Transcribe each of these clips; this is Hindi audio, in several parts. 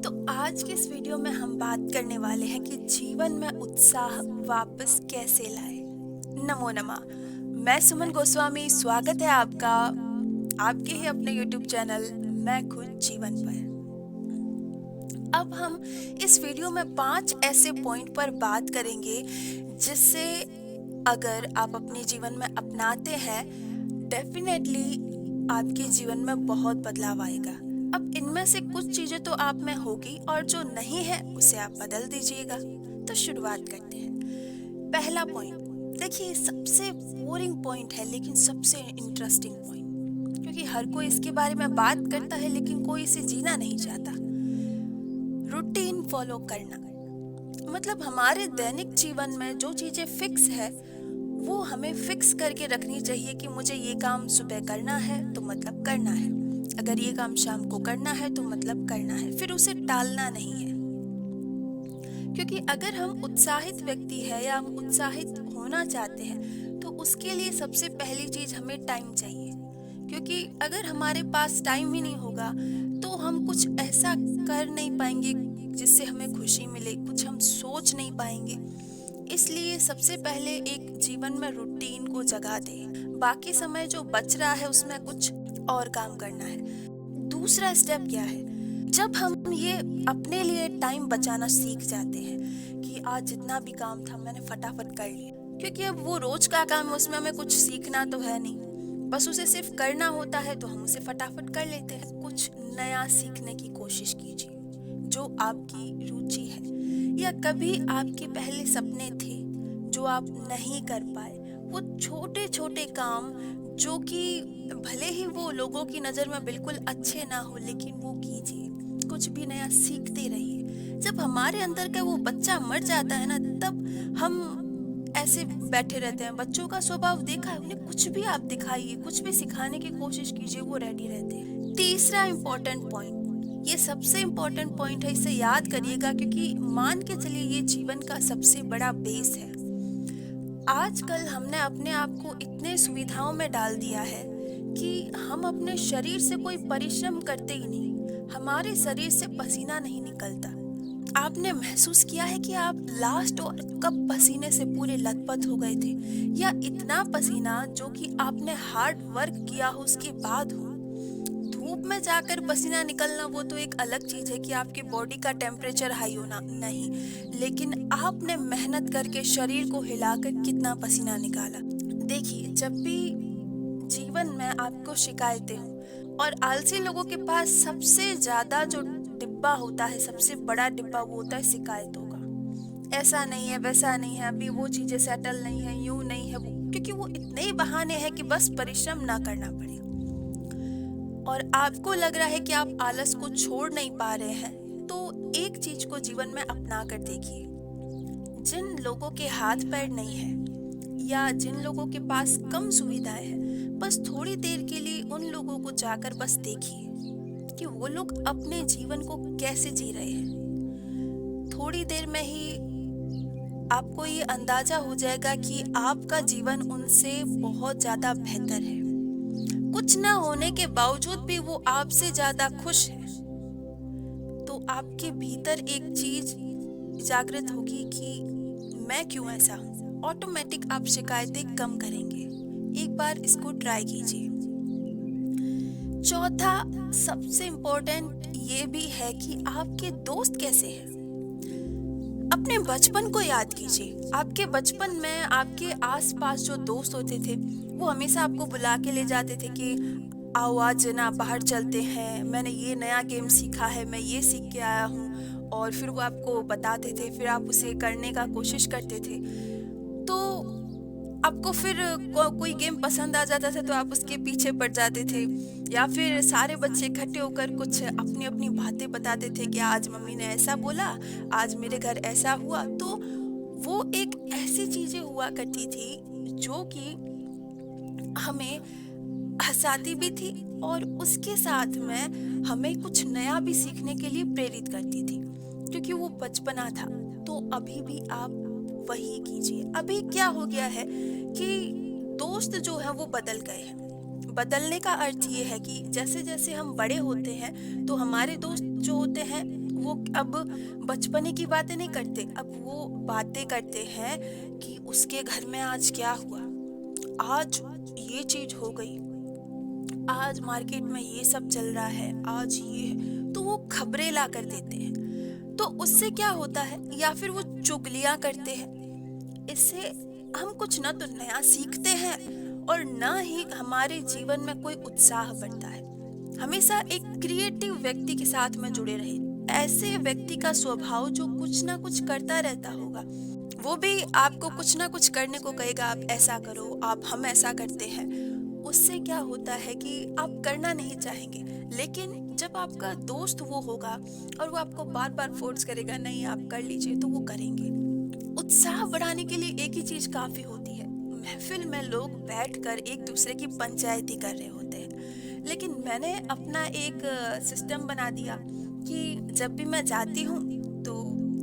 तो आज के इस वीडियो में हम बात करने वाले हैं कि जीवन में उत्साह वापस कैसे लाए। नमो नमः। मैं सुमन गोस्वामी, स्वागत है आपका आपके ही अपने यूट्यूब चैनल मैं खुद जीवन पर। अब हम इस वीडियो में 5 ऐसे पॉइंट पर बात करेंगे जिससे अगर आप अपने जीवन में अपनाते हैं, डेफिनेटली आपके जीवन में बहुत बदलाव आएगा। अब इनमें से कुछ चीजें तो आप में होगी और जो नहीं है उसे आप बदल दीजिएगा। तो शुरुआत करते हैं। पहला पॉइंट, देखिए सबसे बोरिंग पॉइंट है लेकिन सबसे इंटरेस्टिंग पॉइंट, क्योंकि हर कोई इसके बारे में बात करता है लेकिन कोई इसे जीना नहीं चाहता। रूटीन फॉलो करना, मतलब हमारे दैनिक जीवन में जो चीजें फिक्स है वो हमें फिक्स करके रखनी चाहिए कि मुझे ये काम सुबह करना है तो मतलब करना है, अगर ये काम शाम को करना है तो मतलब करना है, फिर उसे टालना नहीं है। क्योंकि अगर हम उत्साहित व्यक्ति है या हम उत्साहित होना चाहते हैं तो उसके लिए सबसे पहली चीज हमें टाइम चाहिए। क्योंकि अगर हमारे पास टाइम ही नहीं होगा तो हम कुछ ऐसा कर नहीं पाएंगे जिससे हमें खुशी मिले, कुछ हम सोच नहीं पाएंगे। इसलिए सबसे पहले एक जीवन में रूटीन को जगा दे, बाकी समय जो बच रहा है उसमें कुछ और काम करना है। दूसरा स्टेप क्या है, जब हम ये अपने लिए टाइम बचाना सीख जाते हैं कि आज जितना भी काम था मैंने फटाफट कर लिया, क्योंकि अब वो रोज का काम है, उसमें हमें कुछ सीखना तो है नहीं, बस उसे सिर्फ करना होता है तो हम उसे फटाफट कर लेते हैं। कुछ नया सीखने की कोशिश कीजिए जो आपकी रुचि है, या कभी आपके पहले सपने थे जो आप नहीं कर पाए, वो छोटे छोटे काम जो कि भले ही वो लोगों की नज़र में बिल्कुल अच्छे ना हो लेकिन वो कीजिए। कुछ भी नया सीखते रहिए। जब हमारे अंदर का वो बच्चा मर जाता है ना, तब हम ऐसे बैठे रहते हैं। बच्चों का स्वभाव देखा है, उन्हें कुछ भी आप दिखाइए, कुछ भी सिखाने की कोशिश कीजिए, वो रेडी रहते हैं। तीसरा इम्पोर्टेंट पॉइंट, ये सबसे इम्पोर्टेंट पॉइंट है, इसे याद करिएगा क्योंकि मान के चलिए ये जीवन का सबसे बड़ा बेस है। आजकल हमने अपने आप को इतने सुविधाओं में डाल दिया है कि हम अपने शरीर से कोई परिश्रम करते ही नहीं, हमारे शरीर से पसीना नहीं निकलता। आपने महसूस किया है कि आप लास्ट और कब पसीने से पूरे लथपथ हो गए थे, या इतना पसीना जो कि आपने हार्ड वर्क किया हो उसके बाद हो। धूप में जाकर पसीना निकलना वो तो एक अलग चीज है कि आपकी बॉडी का टेम्परेचर हाई होना नहीं, लेकिन आपने मेहनत करके शरीर को हिलाकर कितना पसीना निकाला। देखिए, जब भी जीवन में आपको शिकायतें हो, और आलसी लोगों के पास सबसे ज्यादा जो डिब्बा होता है, सबसे बड़ा डिब्बा वो होता है शिकायतों का। ऐसा नहीं है, वैसा नहीं है, अभी वो चीजें सेटल नहीं है, यूं नहीं है वो, क्योंकि वो इतने ही बहाने हैं कि बस परिश्रम ना करना पड़े। और आपको लग रहा है कि आप आलस को छोड़ नहीं पा रहे हैं, तो एक चीज को जीवन में अपना कर देखिए। जिन लोगों के हाथ पैर नहीं है या जिन लोगों के पास कम सुविधाएं हैं, बस थोड़ी देर के लिए उन लोगों को जाकर बस देखिए कि वो लोग अपने जीवन को कैसे जी रहे हैं। थोड़ी देर में ही आपको ये अंदाजा हो जाएगा कि आपका जीवन उनसे बहुत ज्यादा बेहतर है। कुछ ना होने के बावजूद भी वो आपसे ज्यादा खुश है। तो आपके भीतर एक चीज जागृत होगी कि मैं क्यों ऐसा हूँ। ऑटोमेटिक आप शिकायतें कम करेंगे। एक बार इसको ट्राई कीजिए। चौथा सबसे इम्पोर्टेंट ये भी है कि आपके दोस्त कैसे हैं। अपने बचपन को याद कीजिए। आपके बचपन में आपके आसपास जो दोस्त होते थे वो हमेशा आपको बुला के ले जाते थे कि आओ आज ना बाहर चलते हैं, मैंने ये नया गेम सीखा है, मैं ये सीख के आया हूँ, और फिर वो आपको बताते थे, फिर आप उसे करने का कोशिश करते थे। तो आपको फिर कोई गेम पसंद आ जाता था तो आप उसके पीछे पड़ जाते थे, या फिर सारे बच्चे इकट्ठे होकर कुछ अपनी अपनी बातें बताते थे कि आज मम्मी ने ऐसा बोला, आज मेरे घर ऐसा हुआ। तो वो एक ऐसी चीजें हुआ करती थी जो कि हमें हंसाती भी थी और उसके साथ में हमें कुछ नया भी सीखने के लिए प्रेरित करती थी, क्योंकि वो बचपना था। तो अभी भी आप वही कीजिए। अभी क्या हो गया है कि दोस्त जो है वो बदल गए हैं। बदलने का अर्थ ये है कि जैसे जैसे हम बड़े होते हैं तो हमारे दोस्त जो होते हैं वो अब बचपने की बातें नहीं करते, अब वो बातें करते हैं कि उसके घर में आज क्या हुआ, आज ये चीज हो गई, आज मार्केट में ये सब चल रहा है, आज ये है। तो वो खबरें ला कर देते हैं। तो उससे क्या होता है, या फिर वो चुगलियां करते हैं। इससे हम कुछ ना तो नया सीखते हैं और ना ही हमारे जीवन में कोई उत्साह बढ़ता है। हमेशा एक क्रिएटिव व्यक्ति के साथ में जुड़े रहे, ऐसे व्यक्ति का स्वभाव जो कुछ ना कुछ करता रहता होगा, वो भी आपको कुछ ना कुछ करने को कहेगा, आप ऐसा करो, आप हम ऐसा करते हैं। उससे क्या होता है कि आप करना नहीं चाहेंगे, लेकिन जब आपका दोस्त वो होगा और वो आपको बार बार फोर्स करेगा, नहीं आप कर लीजिए, तो वो करेंगे। उत्साह बढ़ाने के लिए एक ही चीज काफी होती है, महफिल में लोग बैठकर एक दूसरे की पंचायती कर रहे होते हैं। लेकिन मैंने अपना एक सिस्टम बना दिया कि जब भी मैं जाती हूँ तो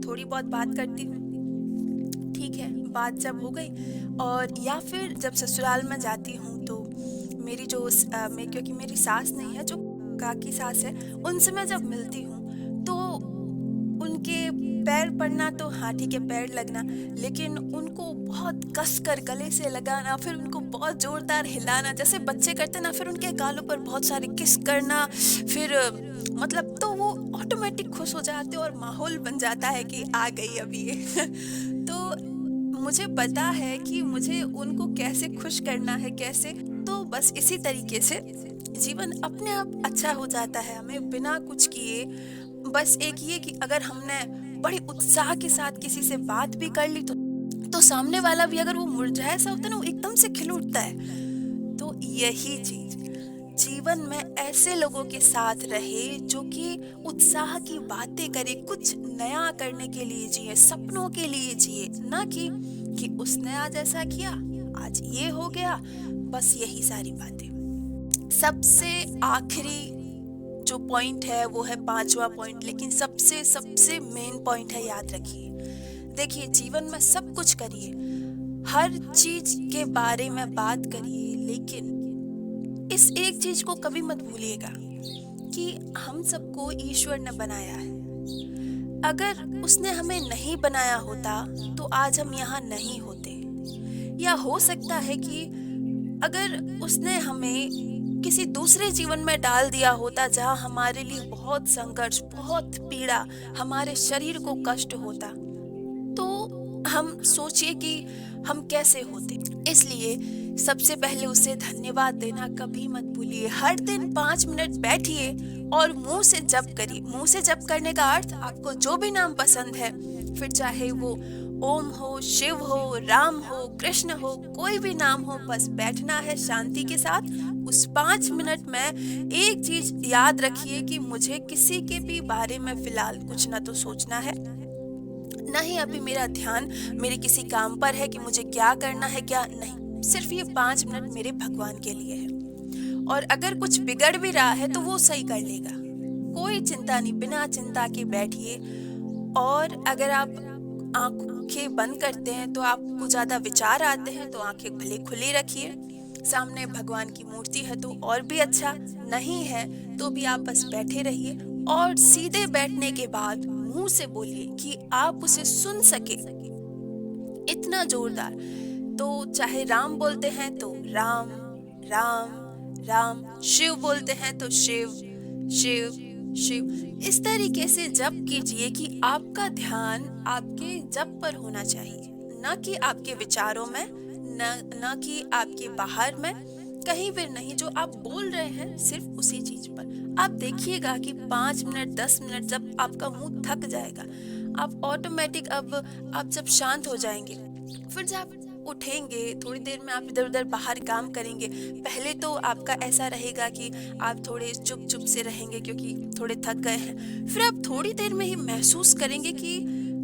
थोड़ी बहुत बात करती हूँ, ठीक है, बात जब हो गई, और या फिर जब ससुराल में जाती हूँ तो मेरी जो क्योंकि मेरी सास नहीं है, जो काकी सास है, उनसे मैं जब मिलती हूँ तो उनके पैर पड़ना तो हाँ ठीक है, पैर लगना, लेकिन उनको बहुत कस कर गले से लगाना, फिर उनको बहुत जोरदार हिलाना जैसे बच्चे करते ना, फिर उनके गालों पर बहुत सारे किस करना, फिर मतलब तो वो ऑटोमेटिक खुश हो जाते और माहौल बन जाता है कि आ गई अभी ये। तो मुझे पता है कि मुझे उनको कैसे खुश करना है, कैसे, तो बस इसी तरीके से जीवन अपने आप अच्छा हो जाता है, हमें बिना कुछ किए। बस एक ये कि अगर हमने बड़े उत्साह के साथ किसी से बात भी कर ली तो सामने वाला भी, अगर वो मुरझाया सा होता है ना, वो एकदम से खिल उठता है। तो यही चीज जीवन में ऐसे लोगों के साथ रहे जो कि उत्साह की बातें करे, कुछ नया करने के लिए जिए, सपनों के लिए जिए, ना कि उसने आज ऐसा किया, आज ये हो गया, बस यही सारी बातें। सबसे आखिरी जो पॉइंट है वो है पांचवा पॉइंट, लेकिन सबसे सबसे मेन पॉइंट है, याद रखिए। देखिए, जीवन में सब कुछ करिए, हर चीज के बारे में बात करिए, लेकिन इस एक चीज को कभी मत भूलिएगा कि हम सबको ईश्वर ने बनाया है। अगर उसने हमें नहीं बनाया होता तो आज हम यहाँ नहीं होते, या हो सकता है कि अगर उसने हमें किसी दूसरे जीवन में डाल दिया होता जहाँ हमारे लिए बहुत संघर्ष, बहुत पीड़ा, हमारे शरीर को कष्ट होता, तो हम सोचिए कि हम कैसे होते। इसलिए सबसे पहले उसे धन्यवाद देना कभी मत भूलिए। हर दिन 5 मिनट बैठिए और मुंह से जप करिए। मुंह से जप करने का अर्थ, आपको जो भी नाम पसंद है, फिर चाहे वो ओम हो, शिव हो, राम हो, कृष्ण हो, कोई भी नाम हो, बस बैठना है शांति के साथ। उस 5 मिनट में एक चीज याद रखिए कि मुझे किसी के भी बारे में फिलहाल कुछ ना तो सोचना है, ना ही अभी मेरा ध्यान मेरे किसी काम पर है कि मुझे क्या करना है क्या नहीं। सिर्फ ये 5 मिनट मेरे भगवान के लिए है, और अगर कुछ बिगड़ भी रहा है तो वो सही कर लेगा। कोई चिंता नहीं, बिना चिंता के बैठिए। और अगर आप आंखें बंद करते हैं तो आपको ज्यादा विचार आते हैं तो आंखें भले खुली रखिए। सामने भगवान की मूर्ति है तो और भी अच्छा, नहीं है तो भी आप बस बैठे रहिए, और सीधे बैठने के बाद मुंह से बोलिए कि आप उसे सुन सके, इतना जोरदार। तो चाहे राम बोलते हैं तो राम राम राम, शिव बोलते हैं तो शिव शिव शिव। इस तरीके से जप कीजिए कि आपका ध्यान आपके जप पर होना चाहिए, न कि आपके विचारों में, न कि आपके बाहर में, कहीं भी नहीं। जो आप बोल रहे हैं सिर्फ उसी चीज पर। आप देखिएगा कि 5 मिनट 10 मिनट जब आपका मुंह थक जाएगा, आप ऑटोमेटिक अब आप जब शांत हो जाएंगे, फिर जब उठेंगे थोड़ी देर में आप इधर उधर बाहर काम करेंगे। पहले तो आपका ऐसा रहेगा कि आप थोड़े चुप चुप से रहेंगे क्योंकि थोड़े थक गए हैं। फिर आप थोड़ी देर में ही महसूस करेंगे कि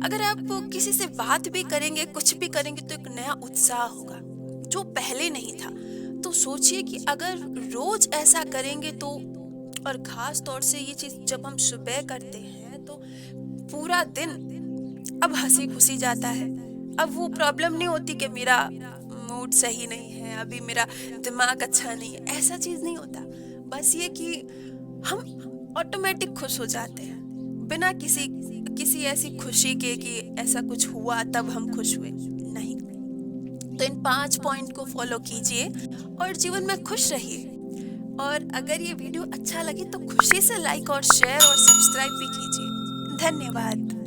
अगर आप किसी से बात भी करेंगे, कुछ भी करेंगे, तो एक नया उत्साह होगा जो पहले नहीं था। तो सोचिए कि अगर रोज ऐसा करेंगे तो, और खास तौर से ये चीज जब हम सुबह करते हैं तो पूरा दिन अब हंसी खुशी जाता है। अब वो प्रॉब्लम नहीं होती कि मेरा मूड सही नहीं है, अभी मेरा दिमाग अच्छा नहीं है, ऐसा चीज नहीं होता। बस ये कि हम ऑटोमेटिक खुश हो जाते हैं बिना किसी किसी ऐसी खुशी के कि ऐसा कुछ हुआ तब हम खुश हुए, नहीं। तो इन 5 पॉइंट को फॉलो कीजिए और जीवन में खुश रहिए। और अगर ये वीडियो अच्छा लगे तो खुशी से लाइक और शेयर और सब्सक्राइब भी कीजिए। धन्यवाद।